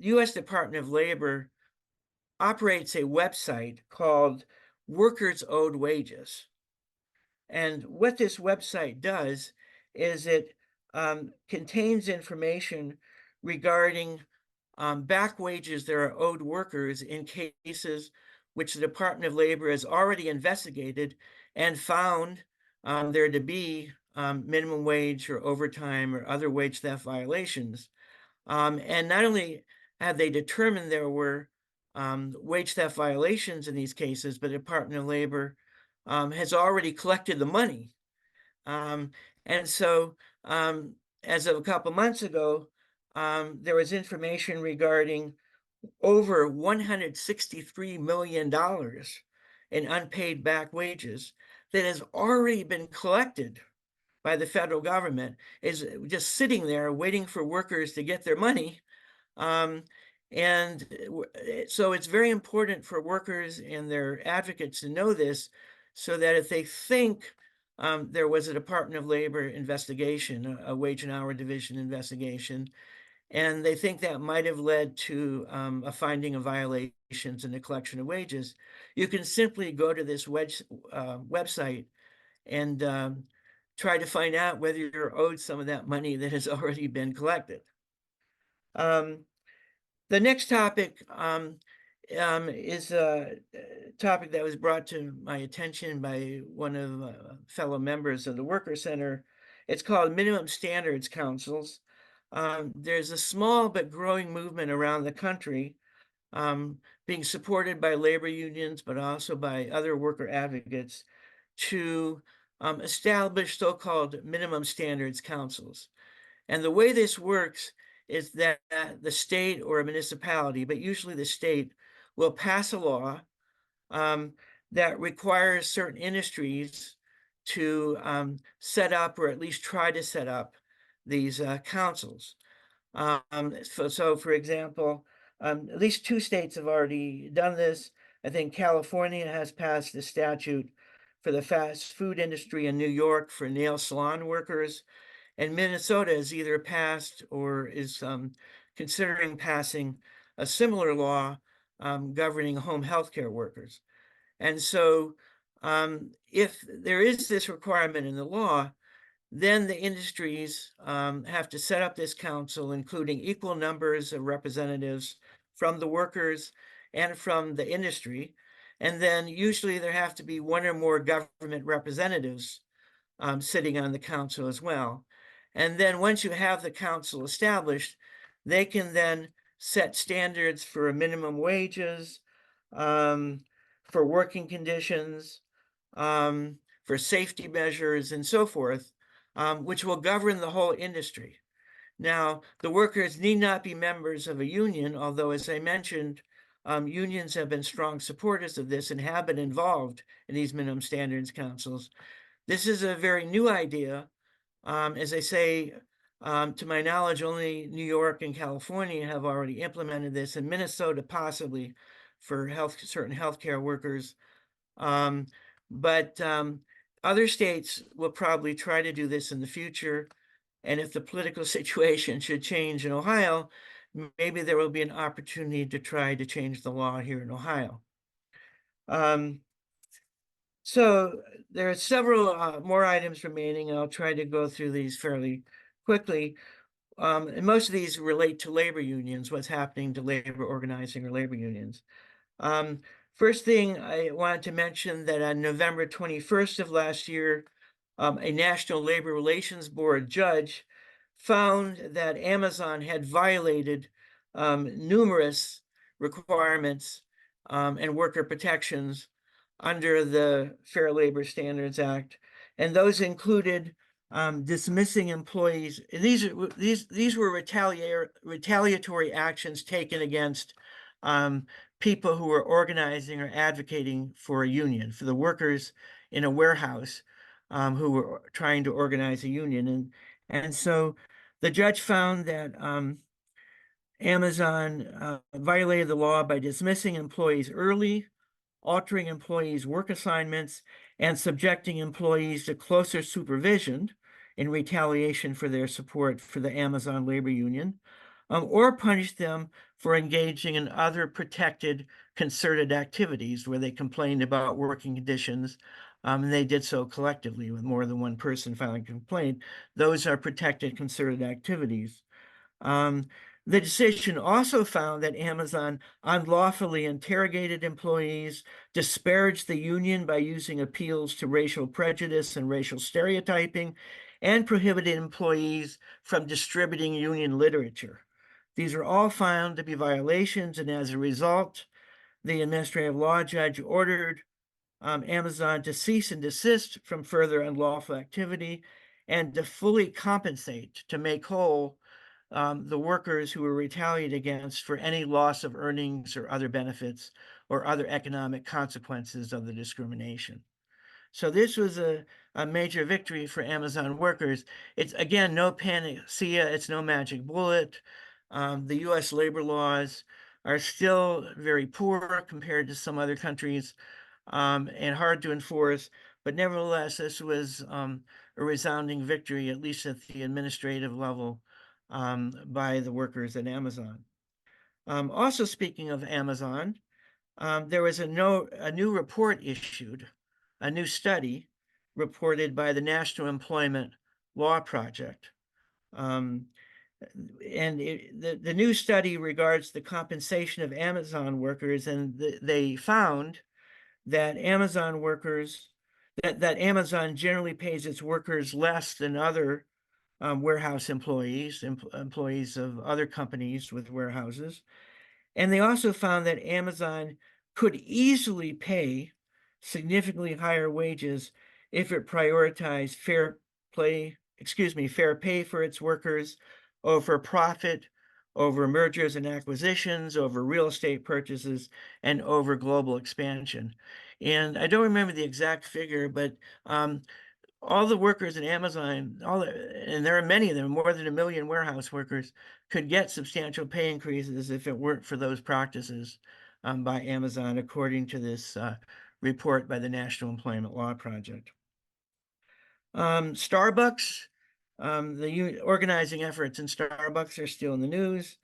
U.S. Department of Labor operates a website called Workers Owed Wages. And what this website does is it contains information regarding back wages that are owed workers in cases which the Department of Labor has already investigated and found there to be minimum wage or overtime or other wage theft violations. And not only have they determined there were wage theft violations in these cases, but the Department of Labor has already collected the money. And so as of a couple months ago, there was information regarding over $163 million in unpaid back wages that has already been collected by the federal government, is just sitting there waiting for workers to get their money. And so it's very important for workers and their advocates to know this, so that if they think there was a Department of Labor investigation, a wage and hour division investigation, and they think that might have led to a finding of violations in the collection of wages, you can simply go to this website and try to find out whether you're owed some of that money that has already been collected. The next topic is a topic that was brought to my attention by one of fellow members of the Worker Center. It's called Minimum Standards Councils. There's a small but growing movement around the country being supported by labor unions, but also by other worker advocates, to establish so-called minimum standards councils. And the way this works is that the state or a municipality, but usually the state, will pass a law that requires certain industries to set up, or at least try to set up, these councils. So for example, at least 2 states have already done this. I think California has passed a statute for the fast food industry in New York for nail salon workers. And Minnesota has either passed or is considering passing a similar law governing home healthcare workers. And so if there is this requirement in the law, then the industries have to set up this council, including equal numbers of representatives from the workers and from the industry. And then usually there have to be 1 or more government representatives sitting on the council as well. And then once you have the council established, they can then set standards for minimum wages, for working conditions, for safety measures, and so forth, which will govern the whole industry. Now, the workers need not be members of a union, although, as I mentioned, unions have been strong supporters of this and have been involved in these minimum standards councils. This is a very new idea. As I say, to my knowledge, only New York and California have already implemented this, and Minnesota possibly for certain healthcare workers. But other states will probably try to do this in the future. And if the political situation should change in Ohio, maybe there will be an opportunity to try to change the law here in Ohio. So there are several more items remaining, and I'll try to go through these fairly quickly. And most of these relate to labor unions, what's happening to labor organizing or labor unions. First thing I wanted to mention that on November 21st of last year, a National Labor Relations Board judge found that Amazon had violated numerous requirements and worker protections under the Fair Labor Standards Act, and those included dismissing employees. These were retaliatory actions taken against people who were organizing or advocating for a union, for the workers in a warehouse who were trying to organize a union. And so the judge found that Amazon violated the law by dismissing employees early, altering employees' work assignments, and subjecting employees to closer supervision in retaliation for their support for the Amazon labor union, or punished them for engaging in other protected concerted activities where they complained about working conditions. And they did so collectively with more than one person filing a complaint. Those are protected concerted activities. Um, the decision also found that Amazon unlawfully interrogated employees, disparaged the union by using appeals to racial prejudice and racial stereotyping, and prohibited employees from distributing union literature. These are all found to be violations, and as a result, the administrative law judge ordered Amazon to cease and desist from further unlawful activity and to fully compensate, to make whole the workers who were retaliated against for any loss of earnings or other benefits or other economic consequences of the discrimination. So this was a major victory for Amazon workers. It's, again, no panacea. It's no magic bullet. The U.S. labor laws are still very poor compared to some other countries, and hard to enforce. But nevertheless, this was a resounding victory, at least at the administrative level, by the workers at Amazon. Also, speaking of Amazon, there was a new report issued, a new study reported by the National Employment Law Project. And the new study regards the compensation of Amazon workers, and they found that Amazon workers, that Amazon generally pays its workers less than other warehouse employees, employees of other companies with warehouses. And they also found that Amazon could easily pay significantly higher wages if it prioritized fair pay for its workers over profit, over mergers and acquisitions, over real estate purchases, and over global expansion. And I don't remember the exact figure, but all the workers at Amazon, and there are many of them, more than 1 million warehouse workers, could get substantial pay increases if it weren't for those practices by Amazon, according to this report by the National Employment Law Project. Starbucks, the organizing efforts in Starbucks are still in the news.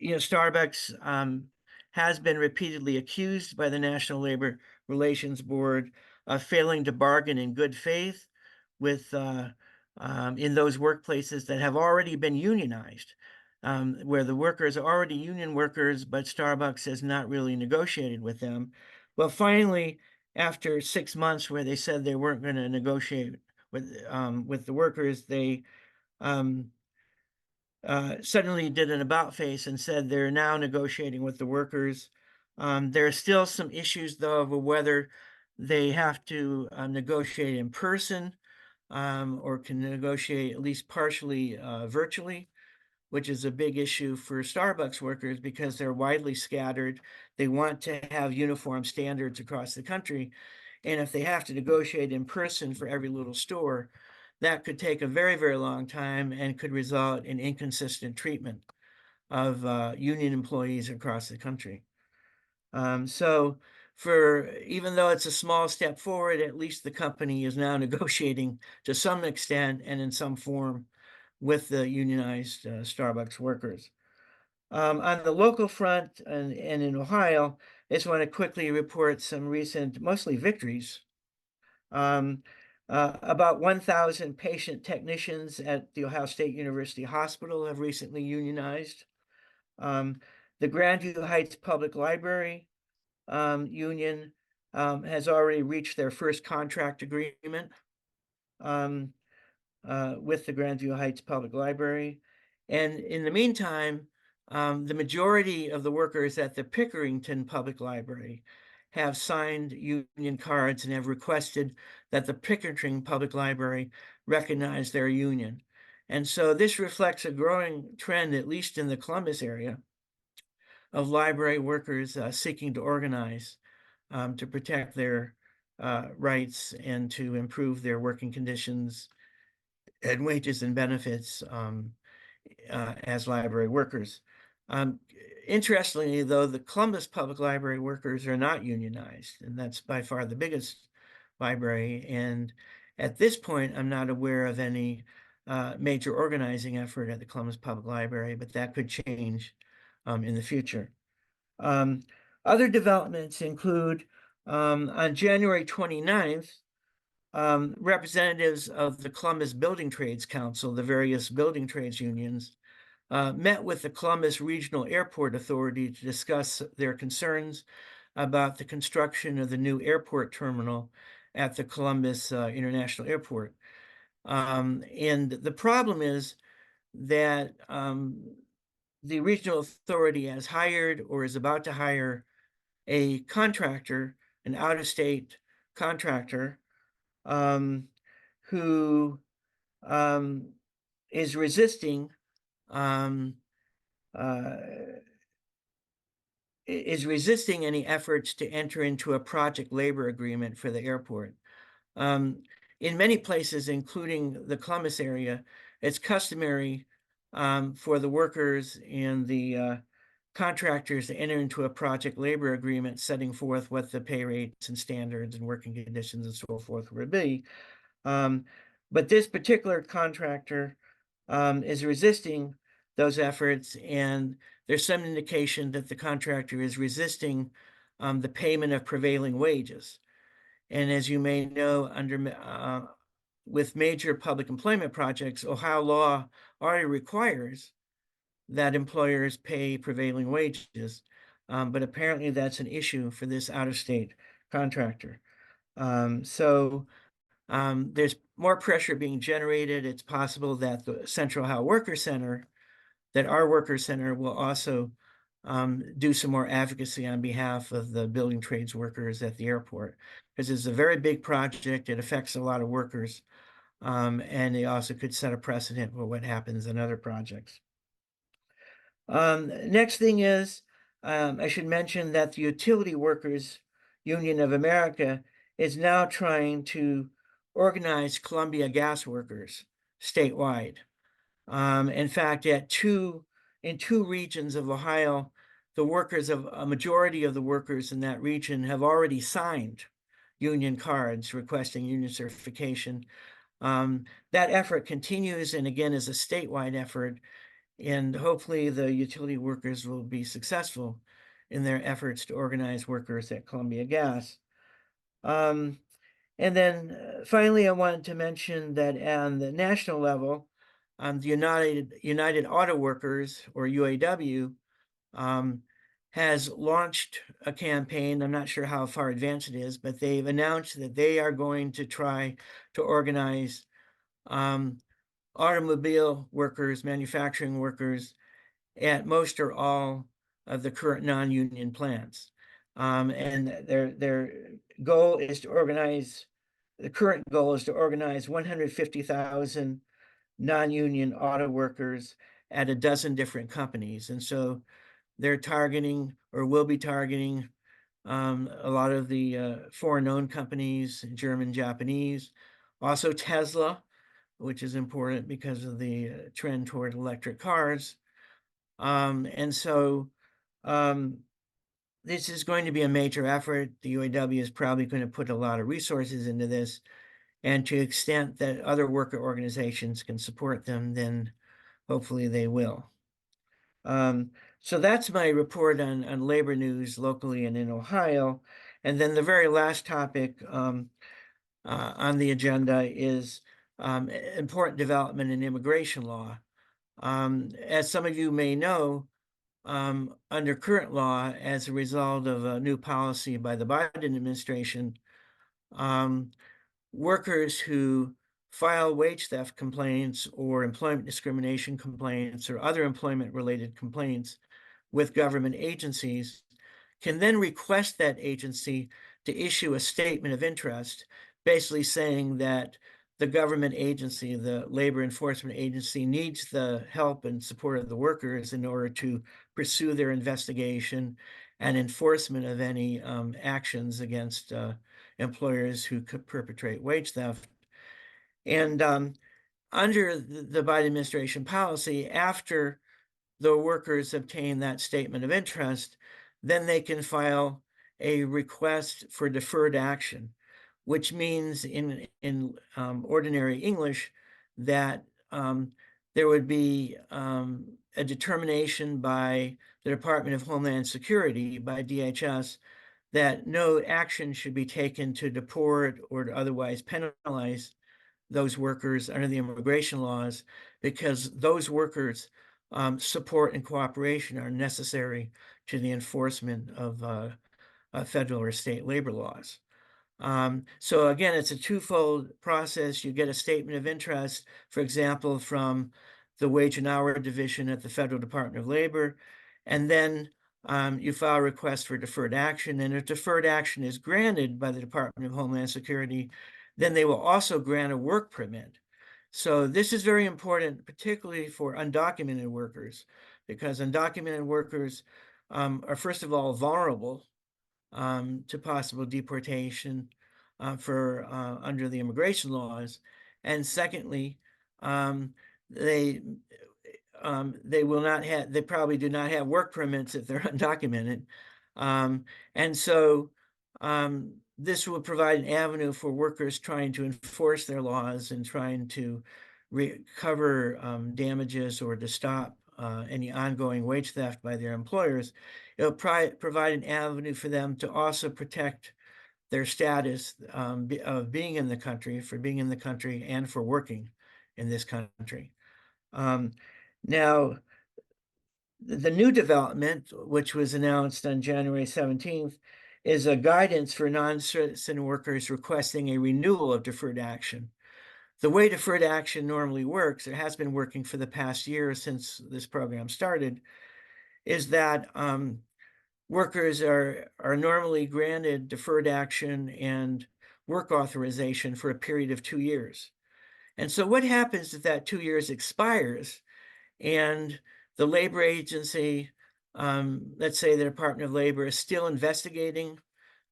Starbucks has been repeatedly accused by the National Labor Relations Board of failing to bargain in good faith with in those workplaces that have already been unionized, where the workers are already union workers, but Starbucks has not really negotiated with them. Well, finally, after 6 months where they said they weren't going to negotiate with the workers, they suddenly did an about face and said they're now negotiating with the workers. There are still some issues, though, of whether they have to negotiate in person or can negotiate at least partially virtually, which is a big issue for Starbucks workers because they're widely scattered. They want to have uniform standards across the country. And if they have to negotiate in person for every little store, that could take a very, very long time and could result in inconsistent treatment of union employees across the country. So even though it's a small step forward, at least the company is now negotiating to some extent and in some form with the unionized Starbucks workers. On the local front and in Ohio, I just want to quickly report some recent, mostly victories. About 1,000 patient technicians at the Ohio State University Hospital have recently unionized. The Grandview Heights Public Library union has already reached their first contract agreement with the Grandview Heights Public Library. And in the meantime, the majority of the workers at the Pickerington Public Library have signed union cards and have requested that the Pickerington Public Library recognize their union. And so this reflects a growing trend, at least in the Columbus area, of library workers seeking to organize to protect their rights and to improve their working conditions and wages and benefits as library workers. Interestingly, though, the Columbus Public Library workers are not unionized, and that's by far the biggest library. And at this point, I'm not aware of any major organizing effort at the Columbus Public Library, but that could change in the future. Other developments include on January 29th, representatives of the Columbus Building Trades Council, the various building trades unions, met with the Columbus Regional Airport Authority to discuss their concerns about the construction of the new airport terminal at the Columbus International Airport. And the problem is that the regional authority has hired or is about to hire a contractor, an out-of-state contractor, who is resisting um, uh, any efforts to enter into a project labor agreement for the airport. In many places, including the Columbus area, it's customary for the workers and the contractors to enter into a project labor agreement setting forth what the pay rates and standards and working conditions and so forth would be. But this particular contractor is resisting those efforts, and there's some indication that the contractor is resisting the payment of prevailing wages. And as you may know, with major public employment projects, Ohio law already requires that employers pay prevailing wages, but apparently that's an issue for this out-of-state contractor. So there's more pressure being generated. It's possible that the Central Ohio Worker Center, that our Worker Center will also do some more advocacy on behalf of the building trades workers at the airport, because it's a very big project. It affects a lot of workers, and it also could set a precedent for what happens in other projects. Next thing is, I should mention that the Utility Workers Union of America is now trying to organize Columbia gas workers statewide. In fact, in two regions of Ohio, a majority of the workers in that region have already signed union cards requesting union certification. That effort continues and again is a statewide effort, and hopefully the utility workers will be successful in their efforts to organize workers at Columbia Gas. And then finally, I wanted to mention that on the national level, the United Auto Workers, or UAW, has launched a campaign. I'm not sure how far advanced it is, but they've announced that they are going to try to organize automobile workers, manufacturing workers at most or all of the current non-union plants. And their goal is to organize, the current goal is to organize 150,000 non-union auto workers at a dozen different companies. And so they're targeting, or will be targeting, a lot of the foreign-owned companies, German, Japanese, also Tesla, which is important because of the trend toward electric cars. And so this is going to be a major effort. The UAW is probably going to put a lot of resources into this, and to the extent that other worker organizations can support them, then hopefully they will. So that's my report on labor news locally and in Ohio. And then the very last topic on the agenda is important development in immigration law. As some of you may know, under current law, as a result of a new policy by the Biden administration, workers who file wage theft complaints or employment discrimination complaints or other employment-related complaints with government agencies can then request that agency to issue a statement of interest, basically saying that the government agency, the labor enforcement agency, needs the help and support of the workers in order to pursue their investigation and enforcement of any actions against employers who could perpetrate wage theft. And under the Biden administration policy, after the workers obtain that statement of interest, then they can file a request for deferred action, which means in ordinary English that there would be a determination by the Department of Homeland Security, by DHS, that no action should be taken to deport or to otherwise penalize those workers under the immigration laws, because those workers' support and cooperation are necessary to the enforcement of federal or state labor laws. So again, it's a twofold process. You get a statement of interest, for example, from the Wage and Hour Division at the Federal Department of Labor, and then you file a request for deferred action. And if deferred action is granted by the Department of Homeland Security, then they will also grant a work permit. So this is very important, particularly for undocumented workers, because undocumented workers are, first of all, vulnerable to possible deportation for under the immigration laws, and secondly, um, they they will not have, they probably do not have work permits if they're undocumented, and so this will provide an avenue for workers trying to enforce their laws and trying to recover damages or to stop any ongoing wage theft by their employers. It'll provide an avenue for them to also protect their status of being in the country, for being in the country and for working in this country. Now, the new development, which was announced on January 17th, is a guidance for non-citizen workers requesting a renewal of deferred action. The way deferred action normally works, it has been working for the past year since this program started, is that workers are normally granted deferred action and work authorization for a period of 2 years. And so what happens if that 2 years expires and the labor agency, let's say the Department of Labor, is still investigating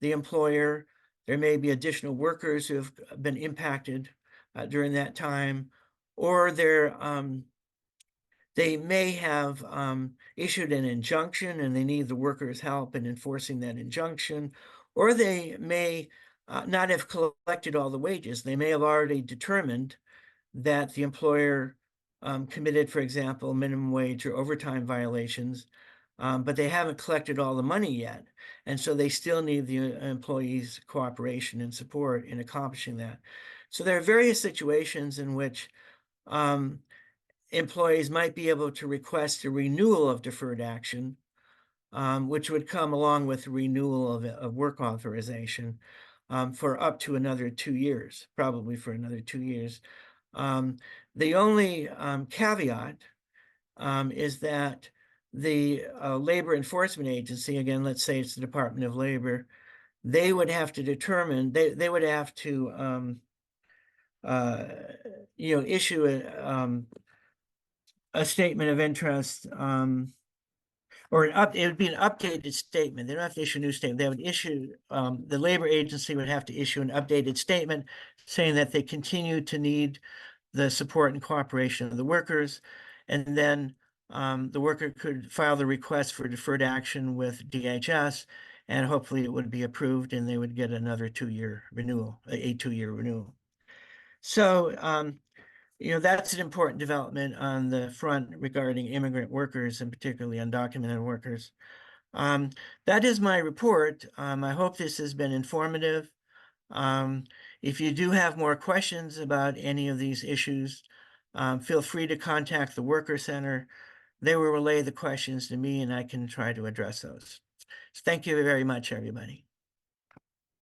the employer? There may be additional workers who have been impacted during that time, or they may have issued an injunction and they need the workers' help in enforcing that injunction, or they may not have collected all the wages. They may have already determined that the employer committed, for example, minimum wage or overtime violations, but they haven't collected all the money yet. And so they still need the employees' cooperation and support in accomplishing that. So there are various situations in which employees might be able to request a renewal of deferred action, which would come along with renewal of work authorization for up to another 2 years, probably for another 2 years. The only caveat is that the Labor Enforcement Agency, again, let's say it's the Department of Labor, they would have to determine, they would have to issue a statement of interest, or it would be an updated statement. They don't have to issue a new statement. They would issue, the labor agency would have to issue an updated statement saying that they continue to need the support and cooperation of the workers. And then the worker could file the request for deferred action with DHS, and hopefully it would be approved and they would get another 2-year renewal, a 2-year renewal. So, that's an important development on the front regarding immigrant workers and particularly undocumented workers. That is my report. I hope this has been informative. If you do have more questions about any of these issues, feel free to contact the Worker Center. They will relay the questions to me and I can try to address those. Thank you very much, everybody.